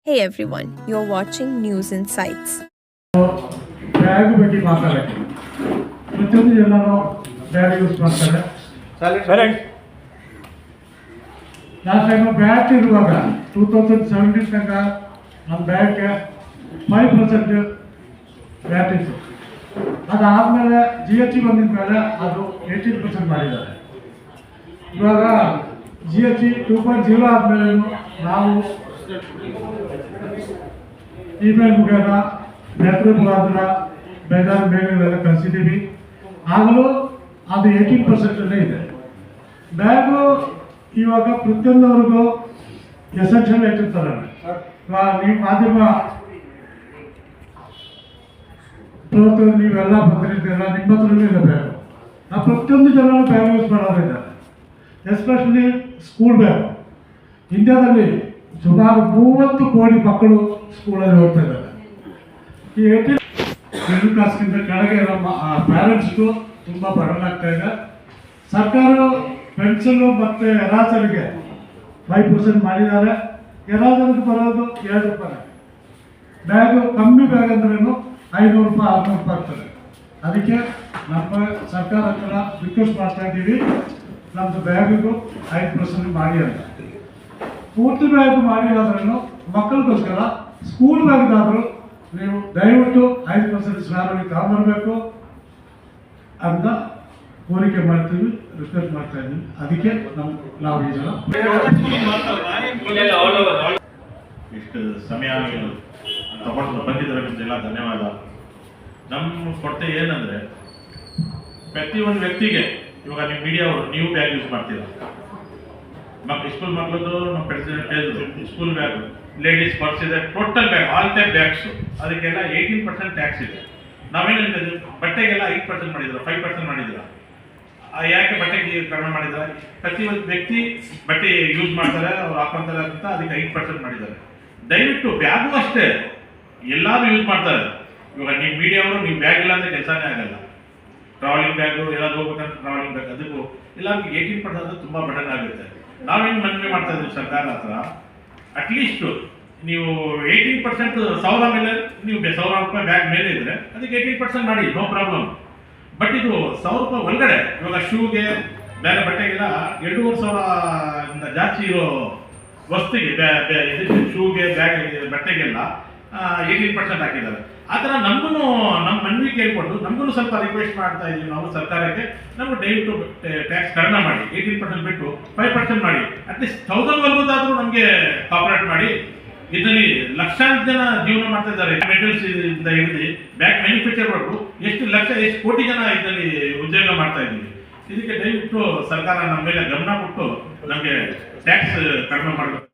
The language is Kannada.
Hey everyone, you're watching News Insights. Bag ಬಗ್ಗೆ ಮಾತಾಡೋಕ್ಕೆ ಪ್ರತಿಯೊಂದು ಜನರು ಬ್ಯಾಗ್ ಯೂಸ್ ಮಾಡ್ತಾರೆ. ಲಾಸ್ಟ್ ಟೈಮು ಬ್ಯಾಟ್ ಇರುವಾಗ 2017 ತನಕ ನಮ್ಮ ಬ್ಯಾಗ್ಗೆ 5% ಬ್ಯಾಟ್ ಇತ್ತು. ಅದಾದಮೇಲೆ GST ಬಂದಿದ ಮೇಲೆ ಅದು 18% ಮಾಡಿದ್ದಾರೆ. ಇವಾಗ GST 2.0 ಆದಮೇಲೆ ನಾವು ಇಮೇಲ್ ಮುಖೇನ ಮೆಟ್ರೋ ಮುಖಾಂತರ ಬೇಜಾರು ಮೇಲ್ಗಳೆಲ್ಲ ಕಳಿಸಿದ್ದೀವಿ. ಆಗಲೂ ಅದು 18% ಇದೆ. ಬ್ಯಾಗು ಇವಾಗ ಪ್ರತಿಯೊಂದವ್ರಿಗೂ ಎಸೆನ್ಷಿಯಲ್ ಐಟಮ್ ಥರ ನೀವು ಮಾಧ್ಯಮ ಪ್ರವರ್ತನೆ ನೀವೆಲ್ಲ ಬಂದಿರ್ತೀರ, ನಿಮ್ಮ ಹತ್ರನೂ ಇದೆ ಬ್ಯಾಗು. ಆ ಪ್ರತಿಯೊಂದು ಜನರು ಬ್ಯಾಗ್ ಯೂಸ್ ಮಾಡೋರಿದ್ದಾರೆ, ಎಸ್ಪೆಷಲಿ ಸ್ಕೂಲ್ ಬ್ಯಾಗ್. ಇಂಡಿಯಾದಲ್ಲಿ ಸುಮಾರು 30 ಕೋಟಿ ಮಕ್ಕಳು ಸ್ಕೂಲಲ್ಲಿ ಓದ್ತಾ ಇದ್ದಾರೆ. ಈ 18 ಮಿಡಲ್ ಕ್ಲಾಸ್ಗಿಂತ ಕೆಳಗೆ ಇರೋ ಪ್ಯಾರೆಂಟ್ಸ್ಗೂ ತುಂಬ ಬರ್ಡನ್ ಆಗ್ತಾ ಇದೆ. ಸರ್ಕಾರ ಪೆನ್ಷನ್ನು ಮತ್ತು ಎರಾಚರಿಗೆ 5% ಮಾಡಿದ್ದಾರೆ. ಎರಾಚರಿಗೆ ಬರೋದು 2 ರೂಪಾಯಿ. ಬ್ಯಾಗು ಕಮ್ಮಿ ಬ್ಯಾಗ್ ಅಂದ್ರೂ 500 ರೂಪಾಯಿ 600 ರೂಪಾಯಿ ಆಗ್ತದೆ. ಅದಕ್ಕೆ ನಮ್ಮ ಸರ್ಕಾರ ಹತ್ರ ರಿಕ್ವೆಸ್ಟ್ ಮಾಡ್ತಾ ಇದ್ದೀವಿ, ನಮ್ಮದು ಬ್ಯಾಗಿಗೂ 5% ಮಾಡಿ ಅಂತ. ಪೂರ್ತಿ ಬ್ಯಾಗ್ ಮಾಡಿರೋದ್ರೂ ಮಕ್ಕಳಿಗೋಸ್ಕರ ಸ್ಕೂಲ್ ಬ್ಯಾಗ್ದಾದರೂ ನೀವು ದಯವಿಟ್ಟು 5% ಸ್ಲ್ಯಾಬಲ್ಲಿ ತಗೊಂಬರ್ಬೇಕು ಅಂತ ಕೋರಿಕೆ ಮಾಡ್ತೀವಿ, ರಿಕ್ವೆಸ್ಟ್ ಮಾಡ್ತಾ ಇದ್ದೀವಿ. ಅದಕ್ಕೆ ನಾವು ಈ ಜನ ಇಷ್ಟು ಸಮಯ ತಗೊಂಡು ಬಂದಿದ್ದಾರೆ, ನಿಮ್ದೆಲ್ಲ ಧನ್ಯವಾದ. ನಮ್ಮ ಕೊರತೆ ಏನಂದರೆ ಪ್ರತಿಯೊಂದು ವ್ಯಕ್ತಿಗೆ ಇವಾಗ ನೀವು ಮೀಡಿಯಾವರು ನೀವು ಬ್ಯಾಗ್ ಯೂಸ್ ಮಾಡ್ತೀರ. ಸ್ಕೂಲ್ ಮಕ್ಕಳದು ನಮ್ಮ ಪ್ರೆಸಿಡೆಂಟ್ ಹೇಳಿದ್ರು ಸ್ಕೂಲ್ ಬ್ಯಾಗ್, ಲೇಡೀಸ್ ಪರ್ಸ್ ಇದೆ, total bag all type bags ಅದಕ್ಕೆಲ್ಲ 18% ಟ್ಯಾಕ್ಸ್ ಇದೆ. ನಾವೇನು ಹೇಳ್ತಿದ್ವಿ, ಬಟ್ಟೆಗೆಲ್ಲ 8% ಮಾಡಿದ್ರು, 5% ಮಾಡಿದ್ರು. ಯಾಕೆ ಬಟ್ಟೆಗೆ ಕಡಿಮೆ ಮಾಡಿದ್ದಾರೆ? ಪ್ರತಿಯೊಂದು ವ್ಯಕ್ತಿ ಬಟ್ಟೆ ಯೂಸ್ ಮಾಡ್ತಾರೆ, ಅವ್ರು ಹಾಕೊಂತಾರೆ ಅಂತ ಅದಕ್ಕೆ 8% ಮಾಡಿದ್ದಾರೆ. ದಯವಿಟ್ಟು ಬ್ಯಾಗು ಅಷ್ಟೇ ಎಲ್ಲರೂ ಯೂಸ್ ಮಾಡ್ತಾರೆ. ಇವಾಗ ನೀವು ಮೀಡಿಯಾವರು ನೀವು ಬ್ಯಾಗ್ ಇಲ್ಲ ಅಂದರೆ ಕೆಲಸನೇ ಆಗಲ್ಲ. ಟ್ರಾವೆಲಿಂಗ್ ಬ್ಯಾಗು ಎಲ್ಲಾದ್ರೂ ಹೋಗ್ಬೇಕಂತ ಟ್ರಾವೆಲಿಂಗ್ ಬ್ಯಾಗ್ ಅದಕ್ಕೂ ಎಲ್ಲರಿಗೂ 18% ತುಂಬ ಬರ್ಡನ್ ಆಗುತ್ತೆ. ನಾವೇನು ಮನವಿ ಮಾಡ್ತಾ ಇದ್ದೀವಿ ಸರ್ಕಾರ ಹತ್ರ, ಅಟ್ಲೀಸ್ಟು ನೀವು 18% 1000 ಮೇಲೆ ನೀವು 1000 ರೂಪಾಯಿ ಬ್ಯಾಗ್ ಮೇಲೆ ಇದ್ದರೆ ಅದಕ್ಕೆ 18% ಮಾಡಿ, ನೋ ಪ್ರಾಬ್ಲಮ್. ಬಟ್ ಇದು 1000 ರೂಪಾಯಿ ಒಳಗಡೆ ಇವಾಗ ಶೂಗೆ ಬೇರೆ ಬಟ್ಟೆಗೆಲ್ಲ 2500 ಜಾಸ್ತಿ ಇರೋ ವಸ್ತುಗೆ ಇದಕ್ಕೆ ಶೂಗೆ ಬ್ಯಾಗ್ ಬಟ್ಟೆಗೆಲ್ಲ 18% ಹಾಕಿದ್ದಾರೆ. ಆ ಥರ ನಮಗೂ ನಮ್ಮ ಮನವಿ ಕೇಳಿಕೊಂಡು ನಮಗೂ ಸ್ವಲ್ಪ ರಿಕ್ವೆಸ್ಟ್ ಮಾಡ್ತಾ ಇದ್ದೀವಿ ನಾವು ಸರ್ಕಾರಕ್ಕೆ, ನಮ್ಗೆ ದಯವಿಟ್ಟು ಟ್ಯಾಕ್ಸ್ ಕಡಿಮೆ ಮಾಡಿ, 18% ಬಿಟ್ಟು 5% ಮಾಡಿ. ಅಟ್ಲೀಸ್ಟ್ 1000ವರೆಗೂ ನಮಗೆ ಕಾಪರೇಟ್ ಮಾಡಿ. ಇದರಲ್ಲಿ ಲಕ್ಷಾಂತರ ಜನ ಜೀವನ ಮಾಡ್ತಾ ಇದ್ದಾರೆ. ಮೆಟೀರಿಯಲ್ಸ್ ಇಂದ ಹಿಡಿದು ಬ್ಯಾಗ್ ಮ್ಯಾನುಫ್ಯಾಕ್ಚರ್ವರೆಗೂ ಎಷ್ಟು ಕೋಟಿ ಜನ ಇದರಲ್ಲಿ ಉದ್ಯೋಗ ಮಾಡ್ತಾ ಇದ್ದೀವಿ. ಇದಕ್ಕೆ ದಯವಿಟ್ಟು ಸರ್ಕಾರ ನಮ್ಮ ಮೇಲೆ ಗಮನ ಕೊಟ್ಟು ನಮಗೆ ಟ್ಯಾಕ್ಸ್ ಕಡಿಮೆ ಮಾಡಬೇಕು.